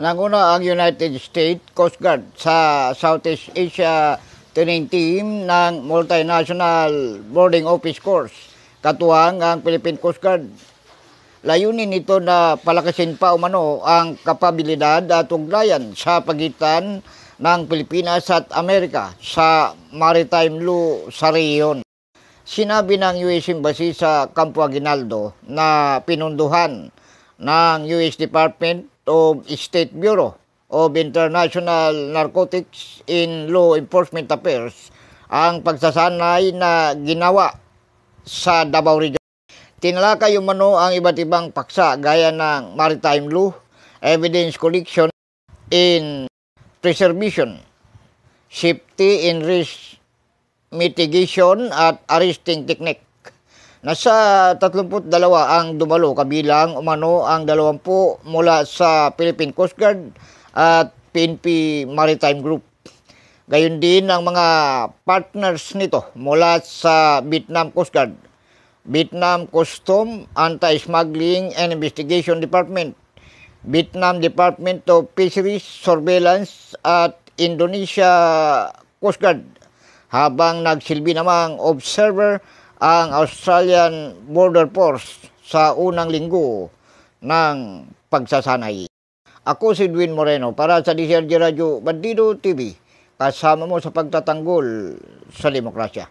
Nanguna ang United States Coast Guard sa Southeast Asia Training Team ng Multinational Boarding Office Course. Katuwang ang Philippine Coast Guard. Layunin nito na palakasin pa umano ang kapabilidad at ugnayan sa pagitan ng Pilipinas at Amerika sa maritime law sa rehiyon. Sinabi ng US Embassy sa Campo Aguinaldo na pinunduhan ng US Department of State Bureau of International Narcotics in Law Enforcement Affairs ang pagsasanay na ginawa sa Davao Region. Tinalakay umano ang iba't ibang paksa gaya ng maritime law, evidence collection in preservation, safety in risk mitigation at arresting technique. Nasa 32 ang dumalo kabilang umano ang 20 mula sa Philippine Coast Guard at PNP Maritime Group. Gayon din ang mga partners nito mula sa Vietnam Coast Guard, Vietnam Custom Anti-Smuggling and Investigation Department, Vietnam Department of Fisheries Surveillance at Indonesia Coast Guard, habang nagsilbi namang observer ang Australian Border Force sa unang linggo ng pagsasanay. Ako si Edwin Moreno para sa DCRG Radio Bandido TV, kasama mo sa pagtatanggol sa demokrasya.